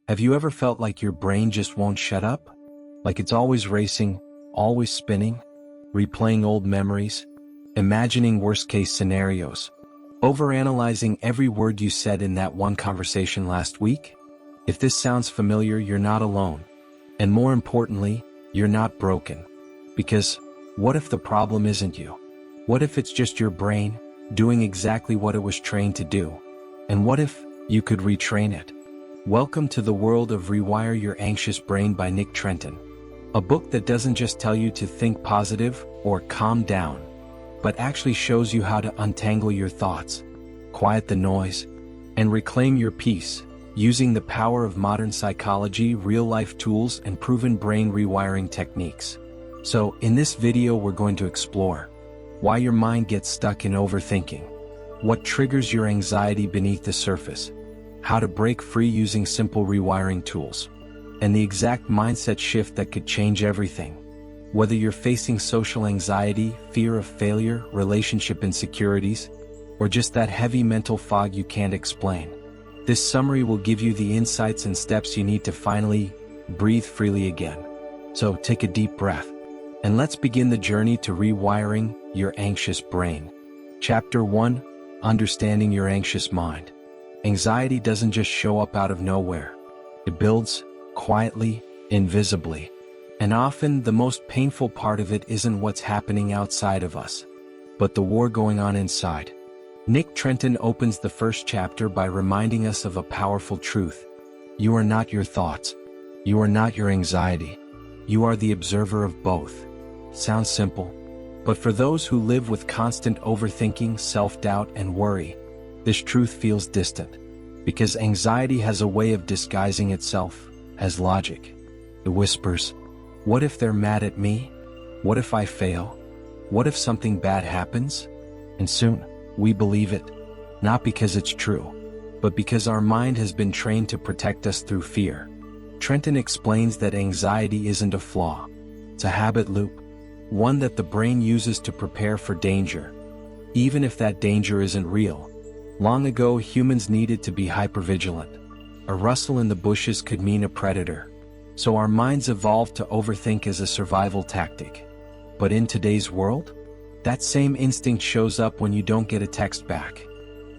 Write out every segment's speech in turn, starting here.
Have you ever felt like your brain just won't shut up? Like it's always racing, always spinning, replaying old memories, imagining worst-case scenarios, overanalyzing every word you said in that one conversation last week? If this sounds familiar, you're not alone. And more importantly, you're not broken. Because what if the problem isn't you? What if it's just your brain, doing exactly what it was trained to do? And what if you could retrain it? Welcome to the world of Rewire Your Anxious Brain by Nick Trenton. A book that doesn't just tell you to think positive or calm down, but actually shows you how to untangle your thoughts, quiet the noise, and reclaim your peace, using the power of modern psychology, real-life tools, and proven brain rewiring techniques. So, in this video we're going to explore why your mind gets stuck in overthinking, what triggers your anxiety beneath the surface, how to break free using simple rewiring tools, and the exact mindset shift that could change everything. Whether you're facing social anxiety, fear of failure, relationship insecurities, or just that heavy mental fog you can't explain, this summary will give you the insights and steps you need to finally breathe freely again. So take a deep breath, and let's begin the journey to rewiring your anxious brain. Chapter 1: Understanding your anxious mind. Anxiety doesn't just show up out of nowhere. It builds quietly, invisibly. And often the most painful part of it isn't what's happening outside of us, but the war going on inside. Nick Trenton opens the first chapter by reminding us of a powerful truth. You are not your thoughts. You are not your anxiety. You are the observer of both. Sounds simple, but for those who live with constant overthinking, self-doubt, and worry, this truth feels distant, because anxiety has a way of disguising itself as logic. It whispers, what if they're mad at me? What if I fail? What if something bad happens? And soon, we believe it, not because it's true, but because our mind has been trained to protect us through fear. Trenton explains that anxiety isn't a flaw. It's a habit loop, one that the brain uses to prepare for danger, even if that danger isn't real. Long ago, humans needed to be hypervigilant. A rustle in the bushes could mean a predator. So our minds evolved to overthink as a survival tactic. But in today's world, that same instinct shows up when you don't get a text back,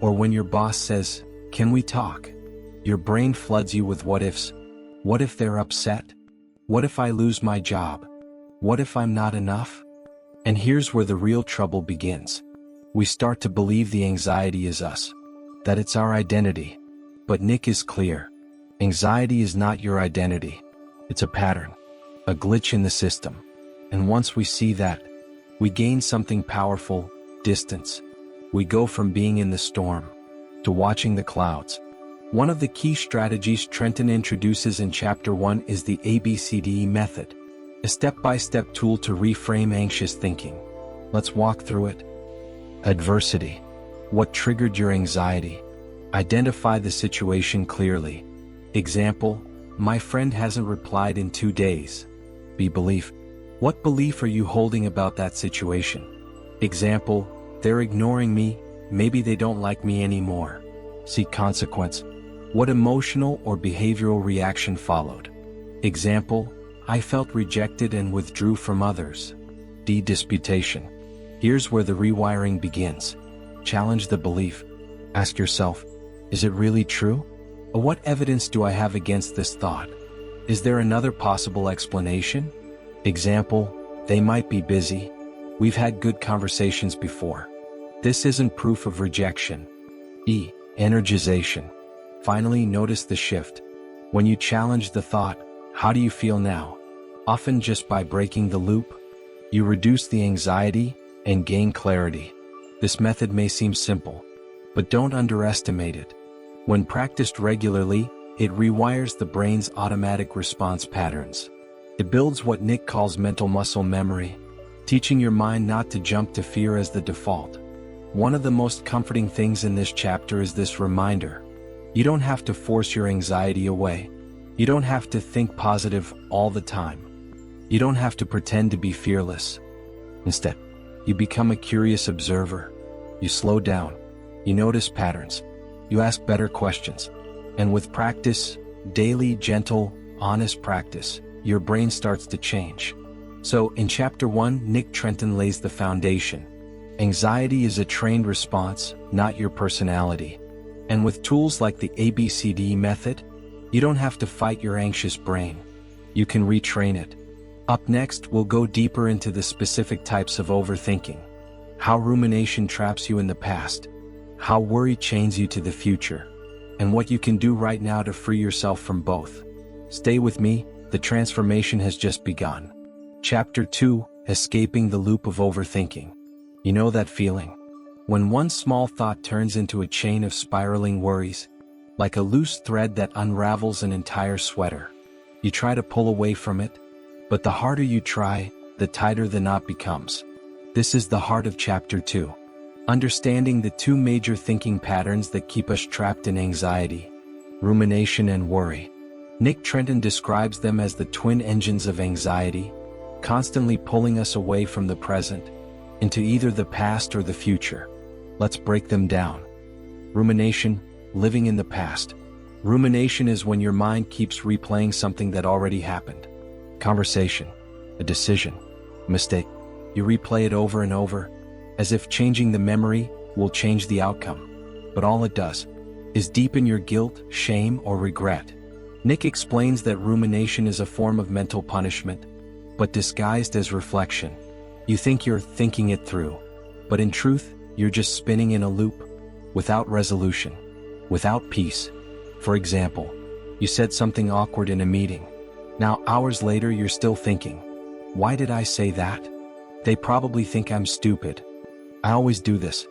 or when your boss says, "Can we talk?" Your brain floods you with what-ifs. What if they're upset? What if I lose my job? What if I'm not enough? And here's where the real trouble begins. We start to believe the anxiety is us, that it's our identity. But Nick is clear. Anxiety is not your identity. It's a pattern, a glitch in the system. And once we see that, we gain something powerful: distance. We go from being in the storm to watching the clouds. One of the key strategies Trenton introduces in Chapter 1 is the ABCDE Method, a step-by-step tool to reframe anxious thinking. Let's walk through it. Adversity. What triggered your anxiety? Identify the situation clearly. Example: my friend hasn't replied in 2 days. B. Belief. What belief are you holding about that situation? Example: they're ignoring me, maybe they don't like me anymore. C. Consequence. What emotional or behavioral reaction followed? Example: I felt rejected and withdrew from others. D. Disputation. Here's where the rewiring begins. Challenge the belief. Ask yourself, is it really true? Or what evidence do I have against this thought? Is there another possible explanation? Example: they might be busy. We've had good conversations before. This isn't proof of rejection. E. Energization. Finally, notice the shift. When you challenge the thought, how do you feel now? Often just by breaking the loop, you reduce the anxiety and gain clarity. This method may seem simple, but don't underestimate it. When practiced regularly, it rewires the brain's automatic response patterns. It builds what Nick calls mental muscle memory, teaching your mind not to jump to fear as the default. One of the most comforting things in this chapter is this reminder. You don't have to force your anxiety away. You don't have to think positive all the time. You don't have to pretend to be fearless. Instead, you become a curious observer. You slow down. You notice patterns. You ask better questions. And with practice, daily, gentle, honest practice, your brain starts to change. So, in Chapter 1, Nick Trenton lays the foundation. Anxiety is a trained response, not your personality. And with tools like the ABCDE Method, you don't have to fight your anxious brain. You can retrain it. Up next, we'll go deeper into the specific types of overthinking. How rumination traps you in the past. How worry chains you to the future. And what you can do right now to free yourself from both. Stay with me, the transformation has just begun. Chapter 2, Escaping the Loop of Overthinking. You know that feeling? When one small thought turns into a chain of spiraling worries, like a loose thread that unravels an entire sweater. You try to pull away from it, but the harder you try, the tighter the knot becomes. This is the heart of Chapter 2. Understanding the two major thinking patterns that keep us trapped in anxiety, rumination and worry. Nick Trenton describes them as the twin engines of anxiety, constantly pulling us away from the present, into either the past or the future. Let's break them down. Rumination, living in the past. Rumination is when your mind keeps replaying something that already happened. Conversation, a decision, a mistake. You replay it over and over, as if changing the memory will change the outcome. But all it does is deepen your guilt, shame, or regret. Nick explains that rumination is a form of mental punishment, but disguised as reflection. You think you're thinking it through, but in truth, you're just spinning in a loop, without resolution, without peace. For example, you said something awkward in a meeting. Now, hours later, you're still thinking, why did I say that? They probably think I'm stupid. I always do this.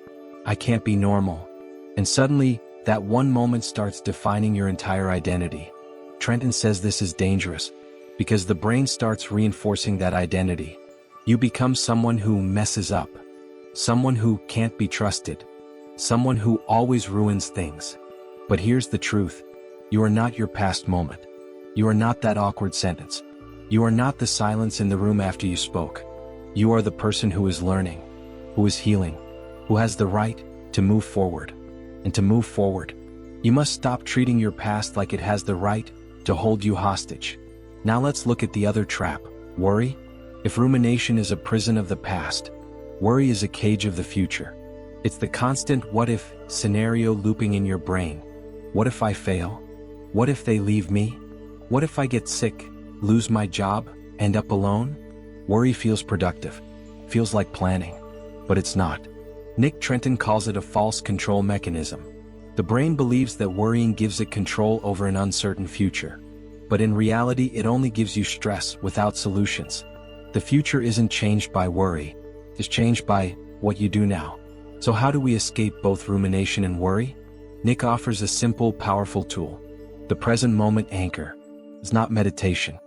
I can't be normal. And suddenly, that one moment starts defining your entire identity. Trenton says this is dangerous, because the brain starts reinforcing that identity. You become someone who messes up, someone who can't be trusted, someone who always ruins things. But here's the truth. You are not your past moment. You are not that awkward sentence. You are not the silence in the room after you spoke. You are the person who is learning, who is healing, who has the right to move forward. And to move forward, you must stop treating your past like it has the right to hold you hostage. Now let's look at the other trap, worry. If rumination is a prison of the past, worry is a cage of the future. It's the constant what-if scenario looping in your brain. What if I fail? What if they leave me? What if I get sick, lose my job, end up alone? Worry feels productive, feels like planning, but it's not. Nick Trenton calls it a false control mechanism. The brain believes that worrying gives it control over an uncertain future. But in reality, it only gives you stress without solutions. The future isn't changed by worry, it's changed by what you do now. So how do we escape both rumination and worry? Nick offers a simple, powerful tool. The present moment anchor. It's not meditation.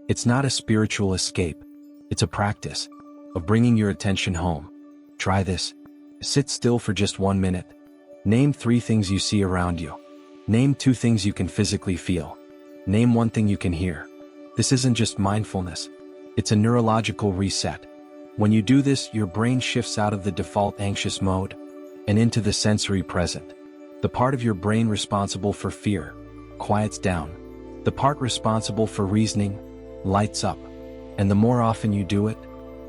It's not a spiritual escape. It's a practice of bringing your attention home. Try this. Sit still for just 1 minute. Name 3 things you see around you. Name 2 things you can physically feel. Name 1 thing you can hear. This isn't just mindfulness. It's a neurological reset. When you do this, your brain shifts out of the default anxious mode and into the sensory present. The part of your brain responsible for fear quiets down. The part responsible for reasoning lights up. And the more often you do it,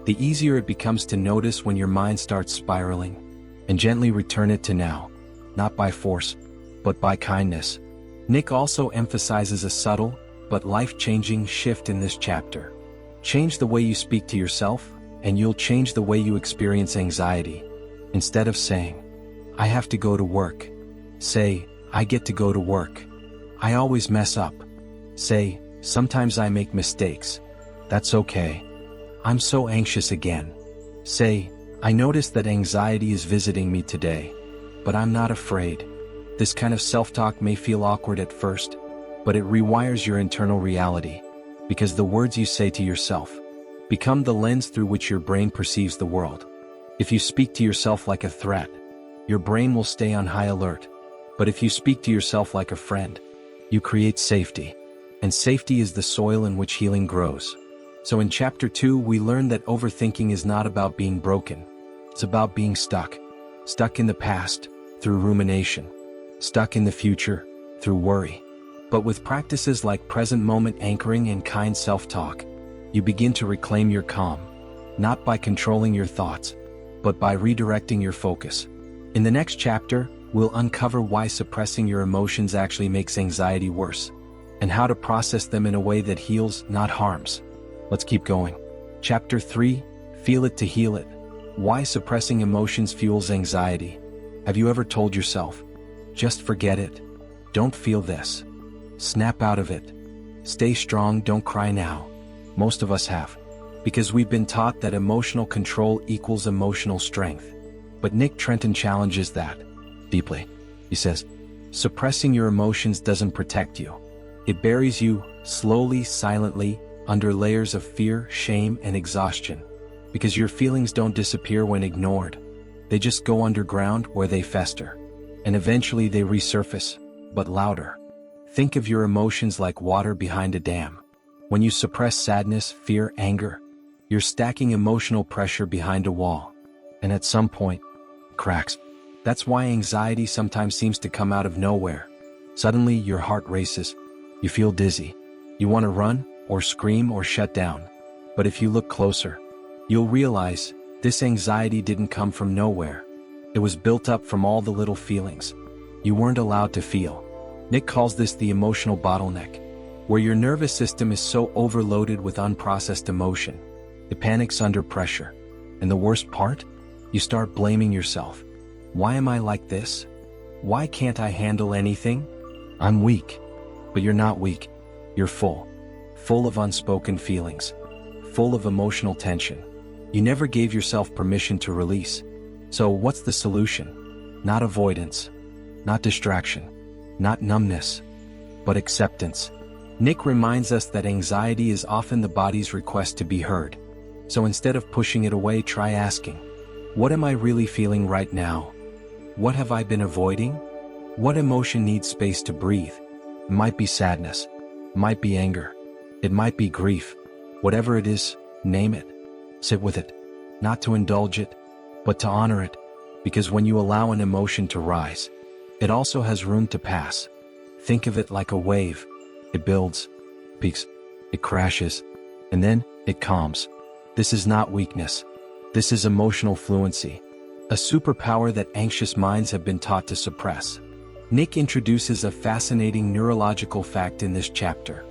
the easier it becomes to notice when your mind starts spiraling and gently return it to now, not by force, but by kindness. Nick also emphasizes a subtle but life-changing shift in this chapter. Change the way you speak to yourself, and you'll change the way you experience anxiety. Instead of saying, I have to go to work, say, I get to go to work. I always mess up. Say, sometimes I make mistakes. That's okay. I'm so anxious again. Say, I notice that anxiety is visiting me today, but I'm not afraid. This kind of self-talk may feel awkward at first, but it rewires your internal reality, because the words you say to yourself become the lens through which your brain perceives the world. If you speak to yourself like a threat, your brain will stay on high alert. But if you speak to yourself like a friend, you create safety. And safety is the soil in which healing grows. So in Chapter 2, we learn that overthinking is not about being broken. It's about being stuck. Stuck in the past, through rumination. Stuck in the future, through worry. But with practices like present moment anchoring and kind self-talk, you begin to reclaim your calm, not by controlling your thoughts, but by redirecting your focus. In the next chapter, we'll uncover why suppressing your emotions actually makes anxiety worse, and how to process them in a way that heals, not harms. Let's keep going. Chapter 3, Feel It to Heal It. Why suppressing emotions fuels anxiety. Have you ever told yourself, just forget it, don't feel this, snap out of it, stay strong, don't cry now? Most of us have, because we've been taught that emotional control equals emotional strength. But Nick Trenton challenges that deeply. He says, suppressing your emotions doesn't protect you. It buries you slowly, silently, under layers of fear, shame, and exhaustion. Because your feelings don't disappear when ignored. They just go underground where they fester. And eventually they resurface, but louder. Think of your emotions like water behind a dam. When you suppress sadness, fear, anger, you're stacking emotional pressure behind a wall. And at some point, it cracks. That's why anxiety sometimes seems to come out of nowhere. Suddenly your heart races. You feel dizzy. You want to run, or scream, or shut down. But if you look closer, you'll realize this anxiety didn't come from nowhere. It was built up from all the little feelings you weren't allowed to feel. Nick calls this the emotional bottleneck, where your nervous system is so overloaded with unprocessed emotion, it panics under pressure. And the worst part? You start blaming yourself. Why am I like this? Why can't I handle anything? I'm weak. But you're not weak. You're full of unspoken feelings, full of emotional tension. You never gave yourself permission to release. So what's the solution? Not avoidance, not distraction, not numbness, but acceptance. Nick reminds us that anxiety is often the body's request to be heard. So instead of pushing it away, try asking, what am I really feeling right now? What have I been avoiding? What emotion needs space to breathe? It might be sadness, it might be anger, it might be grief. Whatever it is, name it. Sit with it, not to indulge it, but to honor it. Because when you allow an emotion to rise, it also has room to pass. Think of it like a wave. It builds, peaks, it crashes, and then it calms. This is not weakness. This is emotional fluency, a superpower that anxious minds have been taught to suppress. Nick introduces a fascinating neurological fact in this chapter.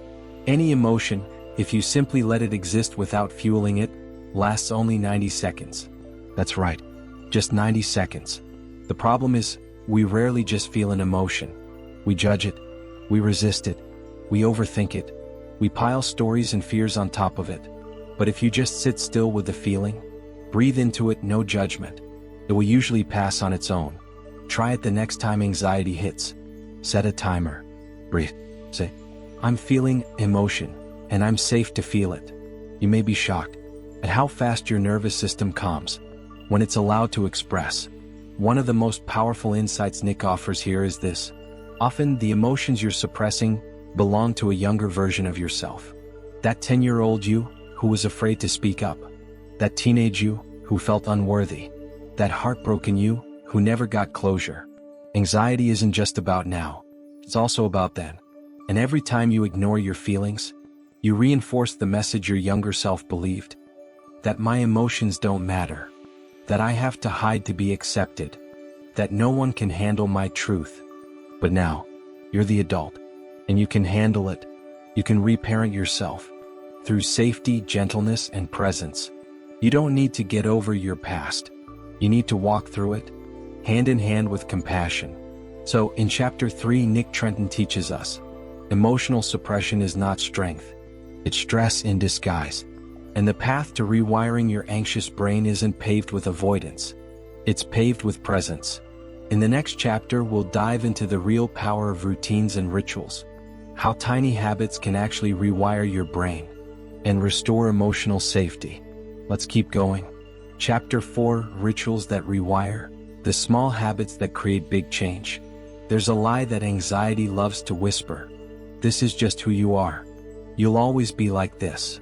Any emotion, if you simply let it exist without fueling it, lasts only 90 seconds. That's right, just 90 seconds. The problem is, we rarely just feel an emotion. We judge it, we resist it, we overthink it, we pile stories and fears on top of it. But if you just sit still with the feeling, breathe into it, no judgment, it will usually pass on its own. Try it the next time anxiety hits. Set a timer. Breathe. Say, I'm feeling emotion, and I'm safe to feel it. You may be shocked at how fast your nervous system calms when it's allowed to express. One of the most powerful insights Nick offers here is this. Often the emotions you're suppressing belong to a younger version of yourself. That 10-year-old you who was afraid to speak up. That teenage you who felt unworthy. That heartbroken you who never got closure. Anxiety isn't just about now. It's also about then. And every time you ignore your feelings, you reinforce the message your younger self believed. That my emotions don't matter. That I have to hide to be accepted. That no one can handle my truth. But now, you're the adult, and you can handle it. You can reparent yourself through safety, gentleness, and presence. You don't need to get over your past. You need to walk through it, hand in hand with compassion. So, in Chapter 3, Nick Trenton teaches us, emotional suppression is not strength. It's stress in disguise. And the path to rewiring your anxious brain isn't paved with avoidance. It's paved with presence. In the next chapter, we'll dive into the real power of routines and rituals, how tiny habits can actually rewire your brain and restore emotional safety. Let's keep going. Chapter 4, Rituals that Rewire, the small habits that create big change. There's a lie that anxiety loves to whisper. This is just who you are. You'll always be like this.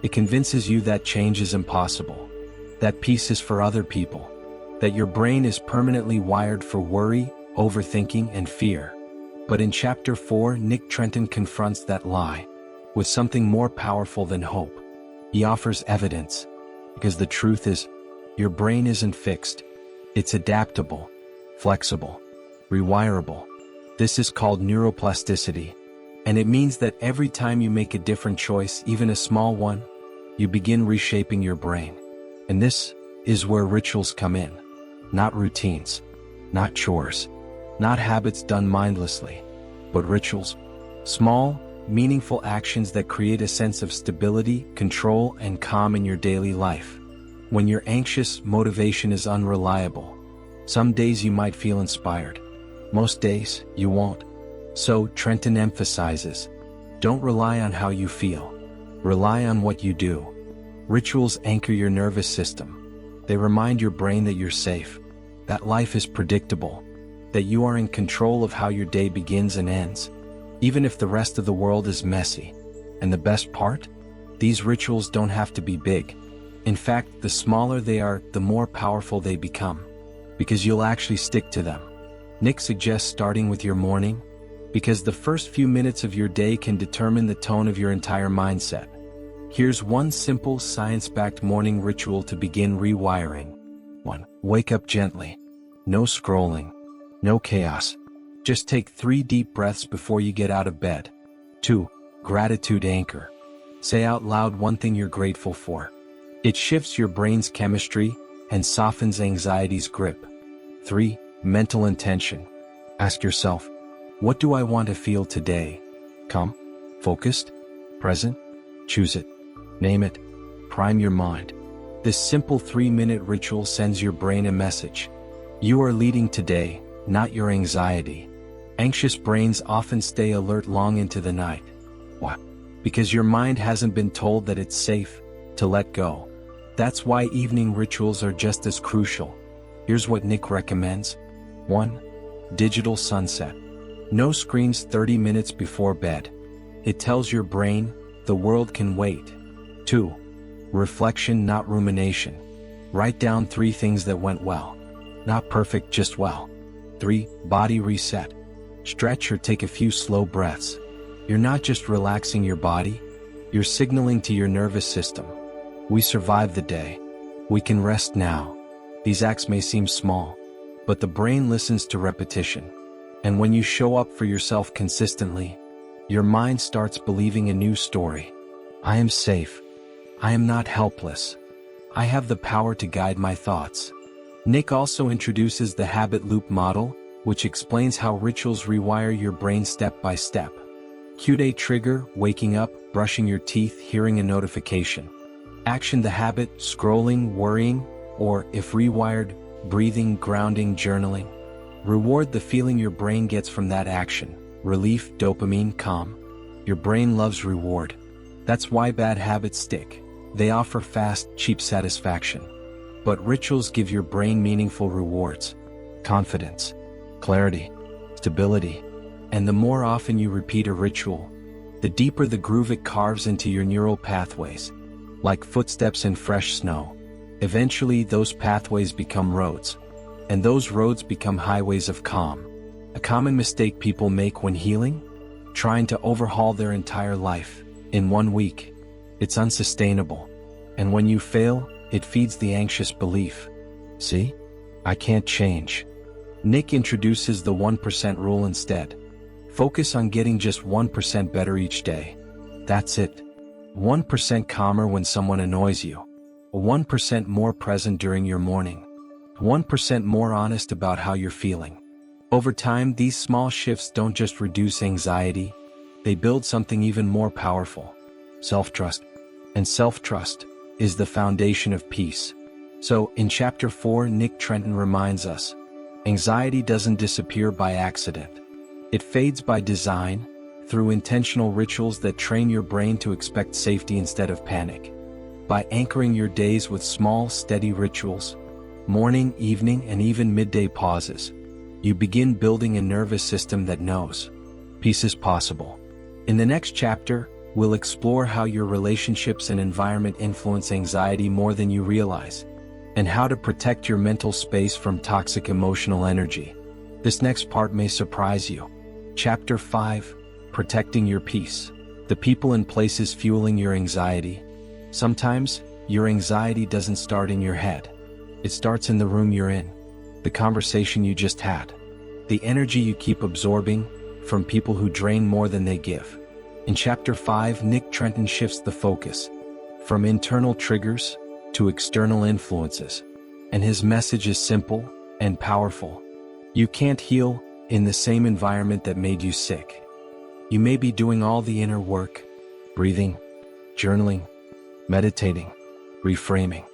It convinces you that change is impossible, that peace is for other people, that your brain is permanently wired for worry, overthinking, and fear. But in Chapter 4, Nick Trenton confronts that lie with something more powerful than hope. He offers evidence, because the truth is, your brain isn't fixed. It's adaptable, flexible, rewirable. This is called neuroplasticity, and it means that every time you make a different choice, even a small one, you begin reshaping your brain. And this is where rituals come in. Not routines, not chores, not habits done mindlessly, but rituals. Small, meaningful actions that create a sense of stability, control, and calm in your daily life. When you're anxious, motivation is unreliable. Some days you might feel inspired. Most days, you won't. So, Trenton emphasizes, don't rely on how you feel. Rely on what you do. Rituals anchor your nervous system. They remind your brain that you're safe, that life is predictable, that you are in control of how your day begins and ends, even if the rest of the world is messy. And the best part? These rituals don't have to be big. In fact, the smaller they are, the more powerful they become, because you'll actually stick to them. Nick suggests starting with your morning, because the first few minutes of your day can determine the tone of your entire mindset. Here's one simple, science-backed morning ritual to begin rewiring. 1. Wake up gently. No scrolling. No chaos. Just take 3 deep breaths before you get out of bed. 2. Gratitude anchor. Say out loud one thing you're grateful for. It shifts your brain's chemistry and softens anxiety's grip. 3. Mental intention. Ask yourself, what do I want to feel today? Calm, focused, present? Choose it. Name it. Prime your mind. This simple 3-minute ritual sends your brain a message. You are leading today, not your anxiety. Anxious brains often stay alert long into the night. Why? Because your mind hasn't been told that it's safe to let go. That's why evening rituals are just as crucial. Here's what Nick recommends. 1. Digital sunset. No screens 30 minutes before bed. It tells your brain, the world can wait. 2. Reflection, not rumination. Write down 3 things that went well. Not perfect, just well. 3. Body reset. Stretch or take a few slow breaths. You're not just relaxing your body, you're signaling to your nervous system. We survived the day. We can rest now. These acts may seem small, but the brain listens to repetition. And when you show up for yourself consistently, your mind starts believing a new story. I am safe. I am not helpless. I have the power to guide my thoughts. Nick also introduces the habit loop model, which explains how rituals rewire your brain step by step. Q-day trigger, waking up, brushing your teeth, hearing a notification. Action, the habit, scrolling, worrying, or, if rewired, breathing, grounding, journaling. Reward, the feeling your brain gets from that action. Relief, dopamine, calm. Your brain loves reward. That's why bad habits stick. They offer fast, cheap satisfaction. But rituals give your brain meaningful rewards. Confidence, clarity, stability. And the more often you repeat a ritual, the deeper the groove it carves into your neural pathways. Like footsteps in fresh snow. Eventually those pathways become roads. And those roads become highways of calm. A common mistake people make when healing? Trying to overhaul their entire life in 1 week. It's unsustainable. And when you fail, it feeds the anxious belief. See? I can't change. Nick introduces the 1% rule instead. Focus on getting just 1% better each day. That's it. 1% calmer when someone annoys you. 1% more present during your morning. 1% more honest about how you're feeling. Over time, these small shifts don't just reduce anxiety, they build something even more powerful. Self-trust. And self-trust is the foundation of peace. So, in Chapter 4, Nick Trenton reminds us, anxiety doesn't disappear by accident. It fades by design, through intentional rituals that train your brain to expect safety instead of panic. By anchoring your days with small, steady rituals, morning, evening, and even midday pauses, you begin building a nervous system that knows peace is possible. In the next chapter, we'll explore how your relationships and environment influence anxiety more than you realize, and how to protect your mental space from toxic emotional energy. This next part may surprise you. Chapter 5. Protecting your peace. The people and places fueling your anxiety. Sometimes, your anxiety doesn't start in your head. It starts in the room you're in, the conversation you just had, the energy you keep absorbing from people who drain more than they give. In Chapter 5, Nick Trenton shifts the focus from internal triggers to external influences. And his message is simple and powerful. You can't heal in the same environment that made you sick. You may be doing all the inner work, breathing, journaling, meditating, reframing.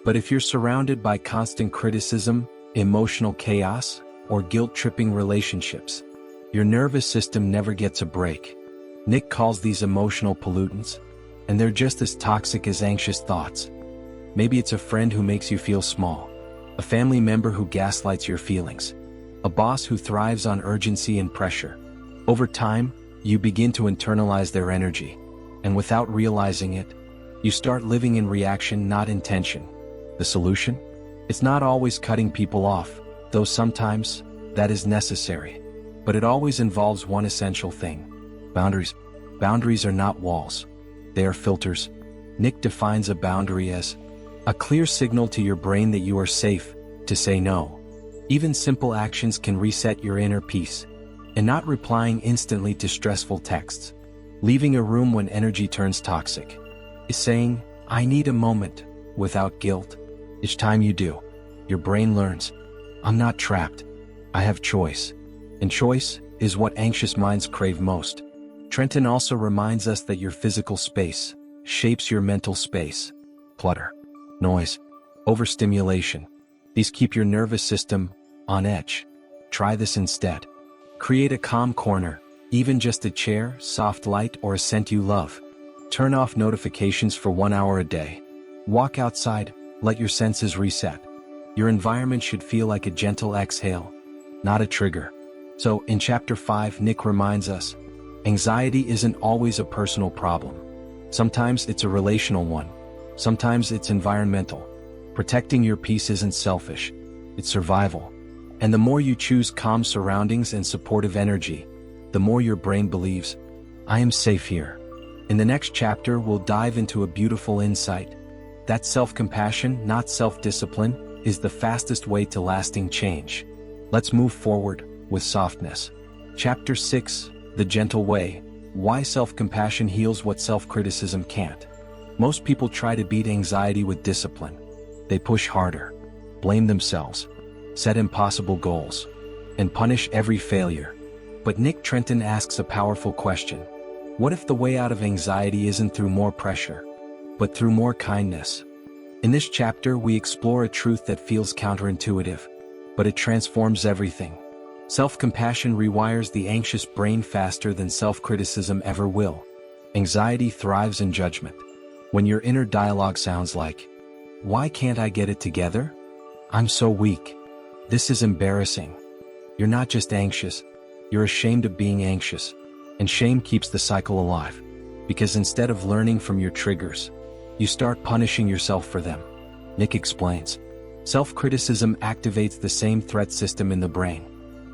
But if you're surrounded by constant criticism, emotional chaos, or guilt-tripping relationships, your nervous system never gets a break. Nick calls these emotional pollutants, and they're just as toxic as anxious thoughts. Maybe it's a friend who makes you feel small, a family member who gaslights your feelings, a boss who thrives on urgency and pressure. Over time, you begin to internalize their energy, and without realizing it, you start living in reaction, not intention. The solution? It's not always cutting people off, though sometimes that is necessary. But it always involves one essential thing: boundaries. Boundaries are not walls. They are filters. Nick defines a boundary as a clear signal to your brain that you are safe to say no. Even simple actions can reset your inner peace. And not replying instantly to stressful texts, leaving a room when energy turns toxic, is saying, "I need a moment," without guilt. Each time you do, your brain learns, "I'm not trapped. I have choice." And choice is what anxious minds crave most. Trenton also reminds us that your physical space shapes your mental space. Clutter, noise, overstimulation. These keep your nervous system on edge. Try this instead. Create a calm corner, even just a chair, soft light, or a scent you love. Turn off notifications for 1 hour a day. Walk outside, let your senses reset. Your environment should feel like a gentle exhale, not a trigger. So, in Chapter 5, Nick reminds us, anxiety isn't always a personal problem. Sometimes it's a relational one. Sometimes it's environmental. Protecting your peace isn't selfish. It's survival. And the more you choose calm surroundings and supportive energy, the more your brain believes, "I am safe here." In the next chapter, we'll dive into a beautiful insight. That self-compassion, not self-discipline, is the fastest way to lasting change. Let's move forward with softness. Chapter 6, The Gentle Way. Why self-compassion heals what self-criticism can't. Most people try to beat anxiety with discipline. They push harder, blame themselves, set impossible goals, and punish every failure. But Nick Trenton asks a powerful question. What if the way out of anxiety isn't through more pressure, but through more kindness? In this chapter, we explore a truth that feels counterintuitive, but it transforms everything. Self-compassion rewires the anxious brain faster than self-criticism ever will. Anxiety thrives in judgment. When your inner dialogue sounds like, "Why can't I get it together? I'm so weak. This is embarrassing." You're not just anxious, you're ashamed of being anxious. And shame keeps the cycle alive. Because instead of learning from your triggers, you start punishing yourself for them. Nick explains. Self-criticism activates the same threat system in the brain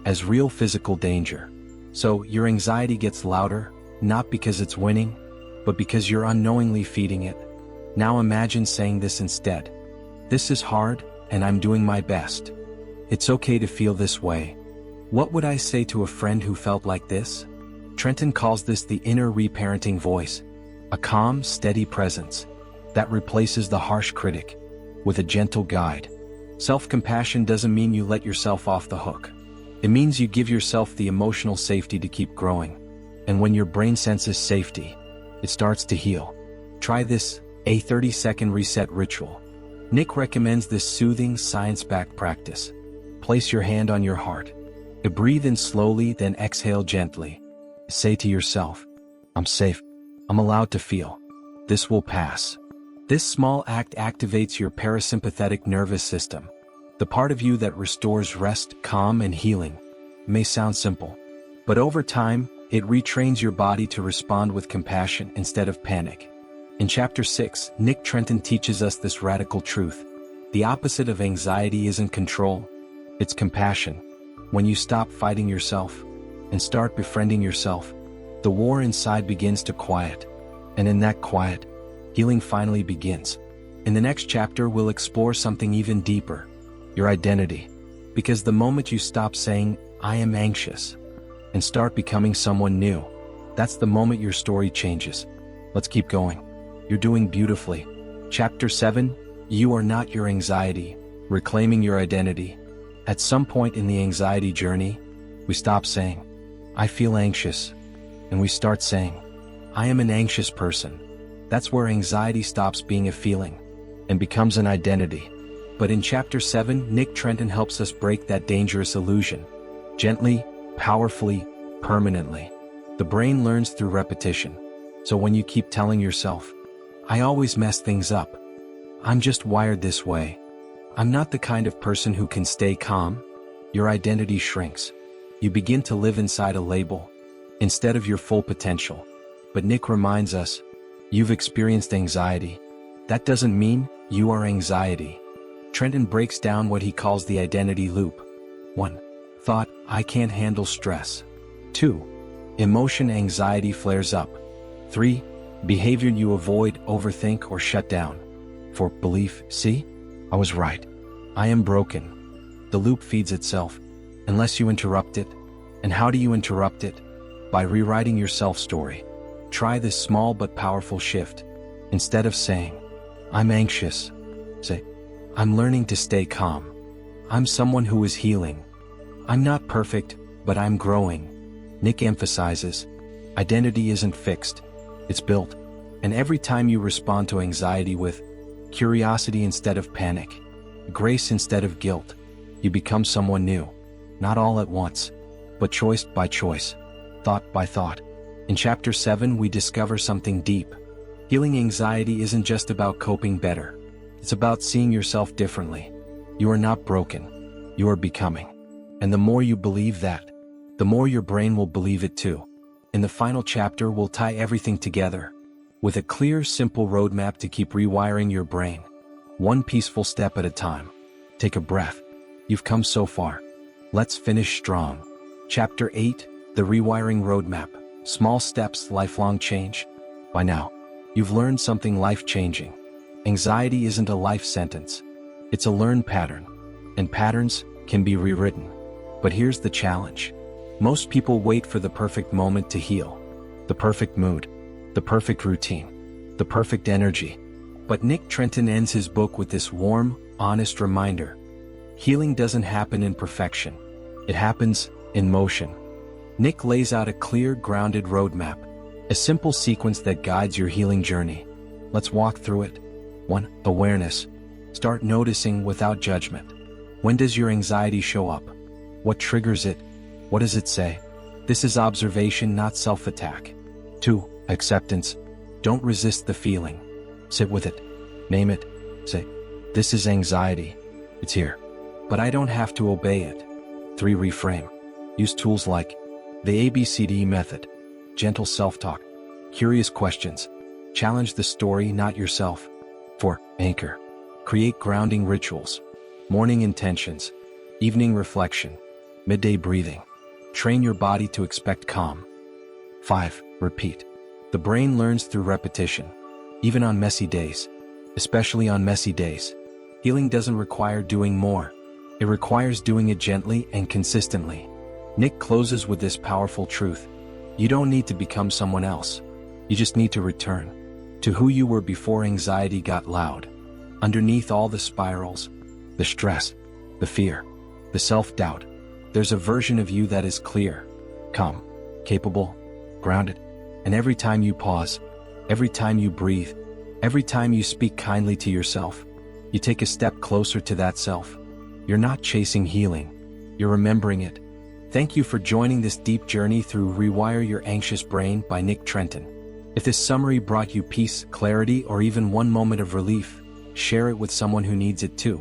as real physical danger. So your anxiety gets louder, not because it's winning, but because you're unknowingly feeding it. Now imagine saying this instead. "This is hard, and I'm doing my best. It's okay to feel this way. What would I say to a friend who felt like this?" Trenton calls this the inner reparenting voice, a calm, steady presence that replaces the harsh critic with a gentle guide. Self-compassion doesn't mean you let yourself off the hook. It means you give yourself the emotional safety to keep growing. And when your brain senses safety, it starts to heal. Try this, a 30-second reset ritual. Nick recommends this soothing, science-backed practice. Place your hand on your heart. Breathe in slowly, then exhale gently. Say to yourself, "I'm safe. I'm allowed to feel. This will pass." This small act activates your parasympathetic nervous system, the part of you that restores rest, calm, and healing. It may sound simple, but over time, it retrains your body to respond with compassion instead of panic. In Chapter 6, Nick Trenton teaches us this radical truth. The opposite of anxiety isn't control, it's compassion. When you stop fighting yourself, and start befriending yourself, the war inside begins to quiet. And in that quiet, healing finally begins. In the next chapter, we'll explore something even deeper, your identity. Because the moment you stop saying, "I am anxious," and start becoming someone new, that's the moment your story changes. Let's keep going. You're doing beautifully. Chapter 7, You Are Not Your Anxiety, Reclaiming Your Identity. At some point in the anxiety journey, we stop saying, "I feel anxious," and we start saying, "I am an anxious person." That's where anxiety stops being a feeling and becomes an identity. But in Chapter 7, Nick Trenton helps us break that dangerous illusion. Gently, powerfully, permanently. The brain learns through repetition. So when you keep telling yourself, "I always mess things up," "I'm just wired this way," "I'm not the kind of person who can stay calm," your identity shrinks. You begin to live inside a label, instead of your full potential. But Nick reminds us, you've experienced anxiety. That doesn't mean you are anxiety. Trenton breaks down what he calls the identity loop. 1. Thought, "I can't handle stress." 2. Emotion, anxiety flares up. 3. Behavior, you avoid, overthink, or shut down. 4. Belief, "See? I was right. I am broken." The loop feeds itself, unless you interrupt it. And how do you interrupt it? By rewriting your self-story. Try this small but powerful shift. Instead of saying, "I'm anxious," say, "I'm learning to stay calm. I'm someone who is healing. I'm not perfect, but I'm growing." Nick emphasizes, identity isn't fixed, it's built. And every time you respond to anxiety with curiosity instead of panic, grace instead of guilt, you become someone new. Not all at once, but choice by choice, thought by thought. In Chapter 7, we discover something deep. Healing anxiety isn't just about coping better. It's about seeing yourself differently. You are not broken. You are becoming. And the more you believe that, the more your brain will believe it too. In the final chapter, we'll tie everything together with a clear, simple roadmap to keep rewiring your brain, one peaceful step at a time. Take a breath. You've come so far. Let's finish strong. Chapter 8, The Rewiring Roadmap. Small steps, lifelong change. By now, you've learned something life-changing. Anxiety isn't a life sentence. It's a learned pattern. And patterns can be rewritten. But here's the challenge. Most people wait for the perfect moment to heal. The perfect mood. The perfect routine. The perfect energy. But Nick Trenton ends his book with this warm, honest reminder. Healing doesn't happen in perfection. It happens in motion. Nick lays out a clear, grounded roadmap. A simple sequence that guides your healing journey. Let's walk through it. 1. Awareness. Start noticing without judgment. When does your anxiety show up? What triggers it? What does it say? This is observation, not self-attack. 2. Acceptance. Don't resist the feeling. Sit with it. Name it. Say, "This is anxiety. It's here. But I don't have to obey it." 3. Reframe. Use tools like the ABCDE Method. Gentle self-talk. Curious questions. Challenge the story, not yourself. 4. Anchor. Create grounding rituals. Morning intentions. Evening reflection. Midday breathing. Train your body to expect calm. 5. Repeat. The brain learns through repetition. Even on messy days. Especially on messy days. Healing doesn't require doing more. It requires doing it gently and consistently. Nick closes with this powerful truth. You don't need to become someone else. You just need to return to who you were before anxiety got loud. Underneath all the spirals, the stress, the fear, the self-doubt, there's a version of you that is clear, calm, capable, grounded. And every time you pause, every time you breathe, every time you speak kindly to yourself, you take a step closer to that self. You're not chasing healing. You're remembering it. Thank you for joining this deep journey through Rewire Your Anxious Brain by Nick Trenton. If this summary brought you peace, clarity, or even one moment of relief, share it with someone who needs it too.